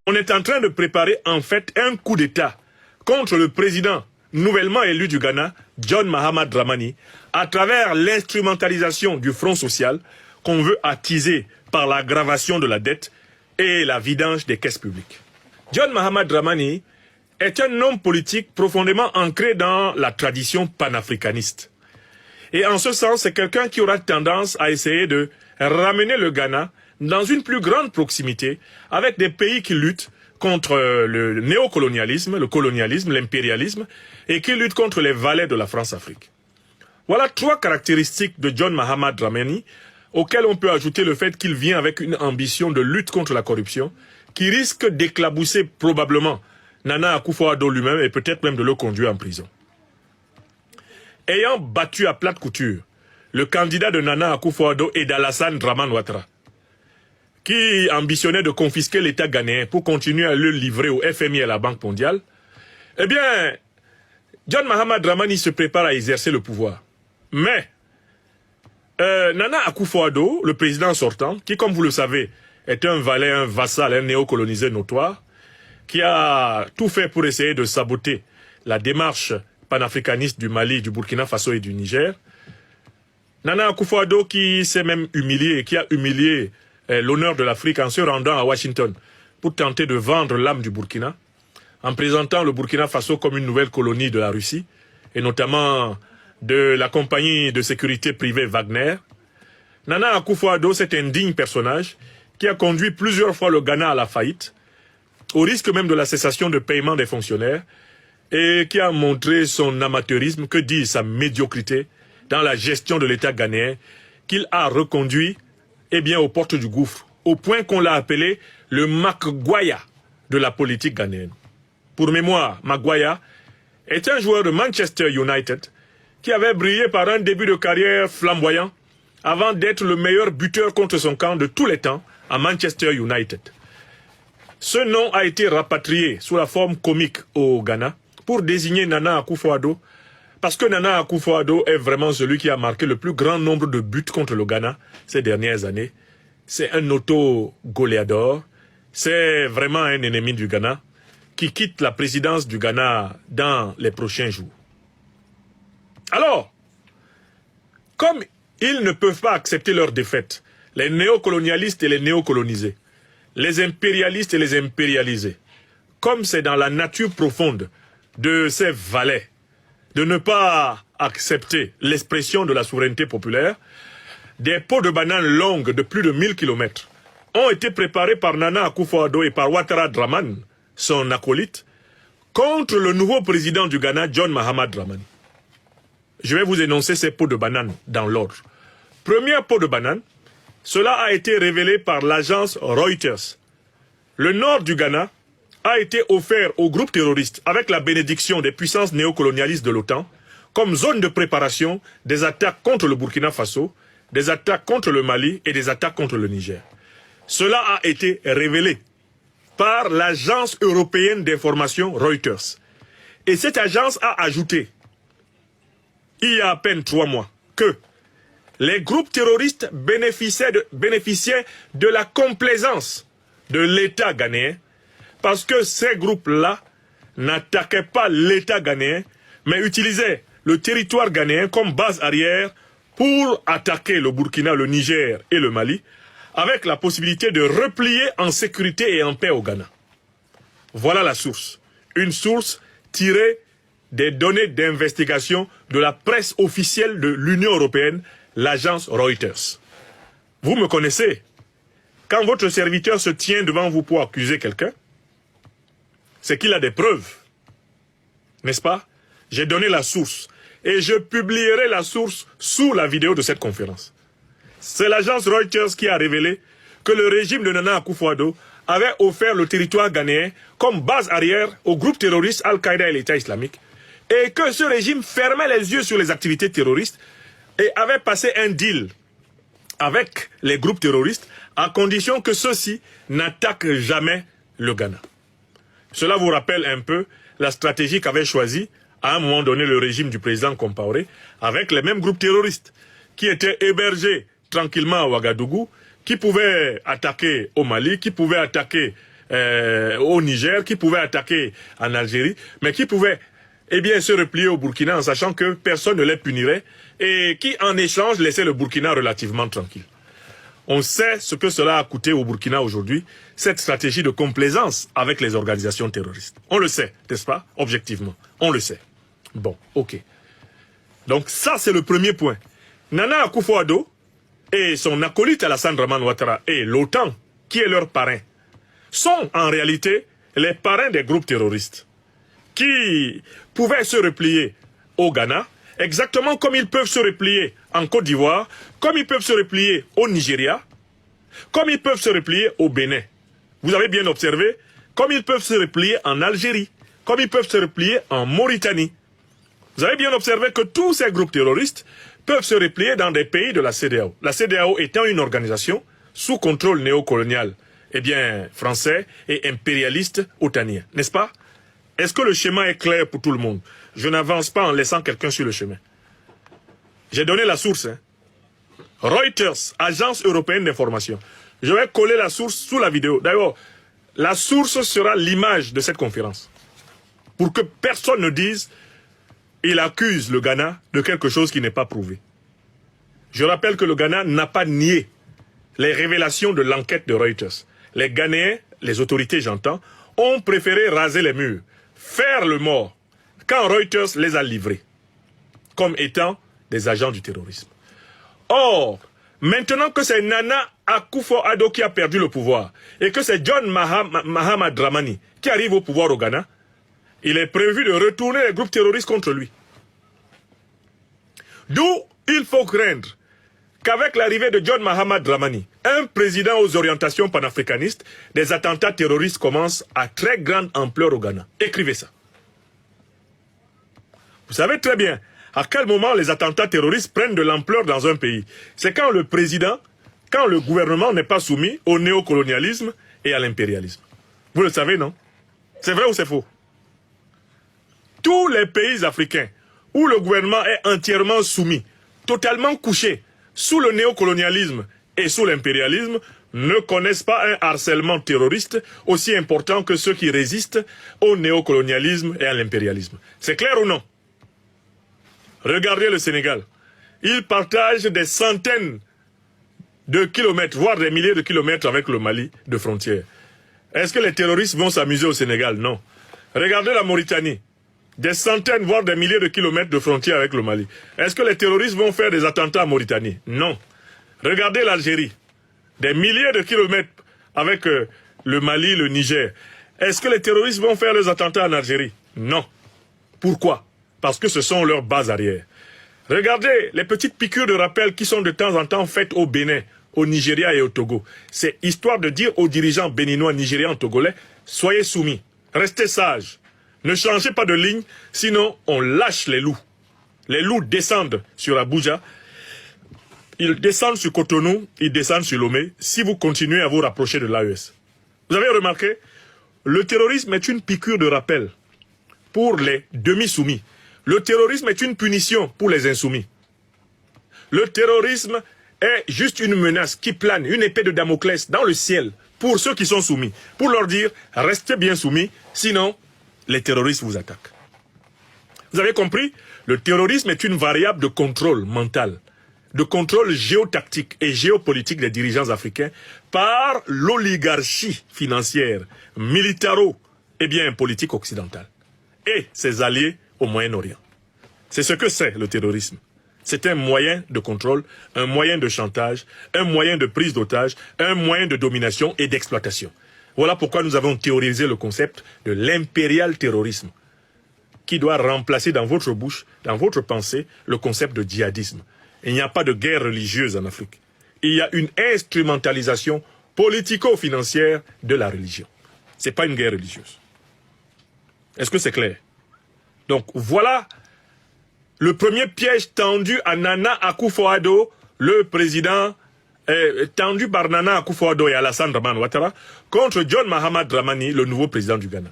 On est en train de préparer en fait un coup d'État contre le président nouvellement élu du Ghana, John Mahamad Dramani, à travers l'instrumentalisation du Front social qu'on veut attiser par l'aggravation de la dette et la vidange des caisses publiques. John Mahamad Dramani est un homme politique profondément ancré dans la tradition panafricaniste. Et en ce sens, c'est quelqu'un qui aura tendance à essayer de ramener le Ghana dans une plus grande proximité avec des pays qui luttent contre le néocolonialisme, le colonialisme, l'impérialisme, et qui luttent contre les valets de la France-Afrique. Voilà 3 caractéristiques de John Mahamad Dramani, auxquelles on peut ajouter le fait qu'il vient avec une ambition de lutte contre la corruption, qui risque d'éclabousser probablement Nana Akufo-Addo lui-même et peut-être même de le conduire en prison. Ayant battu à plate couture le candidat de Nana Akufo-Addo et d'Alassane Dramane Ouattara, qui ambitionnait de confisquer l'État ghanéen pour continuer à le livrer au FMI et à la Banque mondiale, eh bien, John Mahamad Dramani se prépare à exercer le pouvoir. Mais, Nana Akufo-Addo, le président sortant, qui, comme vous le savez, est un valet, un vassal, un néocolonisé notoire, qui a tout fait pour essayer de saboter la démarche panafricaniste du Mali, du Burkina Faso et du Niger. Nana Akufo-Addo qui s'est même humilié et qui a humilié l'honneur de l'Afrique en se rendant à Washington pour tenter de vendre l'âme du Burkina, en présentant le Burkina Faso comme une nouvelle colonie de la Russie, et notamment de la compagnie de sécurité privée Wagner. Nana Akufo-Addo, cet indigne personnage qui a conduit plusieurs fois le Ghana à la faillite, au risque même de la cessation de paiement des fonctionnaires, et qui a montré son amateurisme, que dit sa médiocrité, dans la gestion de l'État ghanéen, qu'il a reconduit aux portes du gouffre, au point qu'on l'a appelé le Maguaya de la politique ghanéenne. Pour mémoire, Maguaya est un joueur de Manchester United qui avait brillé par un début de carrière flamboyant avant d'être le meilleur buteur contre son camp de tous les temps à Manchester United. Ce nom a été rapatrié sous la forme comique au Ghana pour désigner Nana Akufo-Addo, parce que Nana Akufo-Addo est vraiment celui qui a marqué le plus grand nombre de buts contre le Ghana ces dernières années. C'est un auto-goléador, c'est vraiment un ennemi du Ghana qui quitte la présidence du Ghana dans les prochains jours. Alors, comme ils ne peuvent pas accepter leur défaite, les néocolonialistes et les néocolonisés, les impérialistes et les impérialisés, comme c'est dans la nature profonde de ces valets, de ne pas accepter l'expression de la souveraineté populaire, des pots de bananes longues de plus de 1000 km ont été préparés par Nana Akufo-Addo et par Ouattara Dramane, son acolyte, contre le nouveau président du Ghana, John Mahamad Dramani. Je vais vous énoncer ces pots de bananes dans l'ordre. Premier pot de banane, cela a été révélé par l'agence Reuters. Le nord du Ghana a été offert aux groupes terroristes avec la bénédiction des puissances néocolonialistes de l'OTAN comme zone de préparation des attaques contre le Burkina Faso, des attaques contre le Mali et des attaques contre le Niger. Cela a été révélé par l'agence européenne d'information Reuters. Et cette agence a ajouté, il y a à peine 3 mois, que les groupes terroristes bénéficiaient de la complaisance de l'État ghanéen, parce que ces groupes-là n'attaquaient pas l'État ghanéen, mais utilisaient le territoire ghanéen comme base arrière pour attaquer le Burkina, le Niger et le Mali, avec la possibilité de replier en sécurité et en paix au Ghana. Voilà la source. Une source tirée des données d'investigation de la presse officielle de l'Union européenne, l'agence Reuters. Vous me connaissez. Quand votre serviteur se tient devant vous pour accuser quelqu'un, c'est qu'il a des preuves. N'est-ce pas? J'ai donné la source. Et je publierai la source sous la vidéo de cette conférence. C'est l'agence Reuters qui a révélé que le régime de Nana Akufo-Addo avait offert le territoire ghanéen comme base arrière au groupe terroriste Al-Qaïda et l'État islamique, et que ce régime fermait les yeux sur les activités terroristes et avait passé un deal avec les groupes terroristes à condition que ceux-ci n'attaquent jamais le Ghana. Cela vous rappelle un peu la stratégie qu'avait choisie à un moment donné le régime du président Compaoré avec les mêmes groupes terroristes qui étaient hébergés tranquillement à Ouagadougou, qui pouvaient attaquer au Mali, qui pouvaient attaquer au Niger, qui pouvaient attaquer en Algérie, mais qui pouvaient se replier au Burkina en sachant que personne ne les punirait et qui, en échange, laissait le Burkina relativement tranquille. On sait ce que cela a coûté au Burkina aujourd'hui, cette stratégie de complaisance avec les organisations terroristes. On le sait, n'est-ce pas? Objectivement, on le sait. Bon, ok. Donc ça, c'est le premier point. Nana Akufo-Addo et son acolyte Alassane Dramane Ouattara et l'OTAN, qui est leur parrain, sont en réalité les parrains des groupes terroristes qui pouvaient se replier au Ghana, exactement comme ils peuvent se replier en Côte d'Ivoire, comme ils peuvent se replier au Nigeria, comme ils peuvent se replier au Bénin. Vous avez bien observé, comme ils peuvent se replier en Algérie, comme ils peuvent se replier en Mauritanie. Vous avez bien observé que tous ces groupes terroristes peuvent se replier dans des pays de la CEDEAO. La CEDEAO étant une organisation sous contrôle néocolonial, français et impérialiste otanien, n'est-ce pas? Est-ce que le schéma est clair pour tout le monde? Je n'avance pas en laissant quelqu'un sur le chemin. J'ai donné la source. Reuters, agence européenne d'information. Je vais coller la source sous la vidéo. D'ailleurs, la source sera l'image de cette conférence. Pour que personne ne dise il accuse le Ghana de quelque chose qui n'est pas prouvé. Je rappelle que le Ghana n'a pas nié les révélations de l'enquête de Reuters. Les Ghanéens, les autorités j'entends, ont préféré raser les murs, faire le mort, quand Reuters les a livrés, comme étant des agents du terrorisme. Or, maintenant que c'est Nana Akufo-Addo qui a perdu le pouvoir, et que c'est John Mahama Dramani qui arrive au pouvoir au Ghana, il est prévu de retourner les groupes terroristes contre lui. D'où il faut craindre qu'avec l'arrivée de John Mahama Dramani, un président aux orientations panafricanistes, des attentats terroristes commencent à très grande ampleur au Ghana. Écrivez ça. Vous savez très bien à quel moment les attentats terroristes prennent de l'ampleur dans un pays. C'est quand le président, quand le gouvernement n'est pas soumis au néocolonialisme et à l'impérialisme. Vous le savez, non? C'est vrai ou c'est faux? Tous les pays africains où le gouvernement est entièrement soumis, totalement couché, sous le néocolonialisme et sous l'impérialisme, ne connaissent pas un harcèlement terroriste aussi important que ceux qui résistent au néocolonialisme et à l'impérialisme. C'est clair ou non? Regardez le Sénégal. Il partage des centaines de kilomètres, voire des milliers de kilomètres avec le Mali de frontière. Est-ce que les terroristes vont s'amuser au Sénégal? Non. Regardez la Mauritanie. Des centaines, voire des milliers de kilomètres de frontière avec le Mali. Est-ce que les terroristes vont faire des attentats en Mauritanie? Non. Regardez l'Algérie. Des milliers de kilomètres avec le Mali, le Niger. Est-ce que les terroristes vont faire des attentats en Algérie? Non. Pourquoi? Parce que ce sont leurs bases arrière. Regardez les petites piqûres de rappel qui sont de temps en temps faites au Bénin, au Nigeria et au Togo. C'est histoire de dire aux dirigeants béninois, nigérians, togolais, soyez soumis, restez sages. Ne changez pas de ligne, sinon on lâche les loups. Les loups descendent sur Abuja, ils descendent sur Cotonou, ils descendent sur Lomé, si vous continuez à vous rapprocher de l'AES. Vous avez remarqué, le terrorisme est une piqûre de rappel pour les demi-soumis. Le terrorisme est une punition pour les insoumis. Le terrorisme est juste une menace qui plane, une épée de Damoclès dans le ciel pour ceux qui sont soumis, pour leur dire, restez bien soumis, sinon les terroristes vous attaquent. Vous avez compris? Le terrorisme est une variable de contrôle mental, de contrôle géotactique et géopolitique des dirigeants africains par l'oligarchie financière, militaro et politique occidentale et ses alliés au Moyen-Orient. C'est ce que c'est le terrorisme. C'est un moyen de contrôle, un moyen de chantage, un moyen de prise d'otage, un moyen de domination et d'exploitation. Voilà pourquoi nous avons théorisé le concept de l'impérial terrorisme, qui doit remplacer dans votre bouche, dans votre pensée, le concept de djihadisme. Il n'y a pas de guerre religieuse en Afrique. Il y a une instrumentalisation politico-financière de la religion. Ce n'est pas une guerre religieuse. Est-ce que c'est clair? Donc voilà le premier piège tendu à Nana Akufo-Addo, le président tendu par Nana Akufo-Addo et Alassane Dramane Ouattara contre John Mahama Dramani, le nouveau président du Ghana.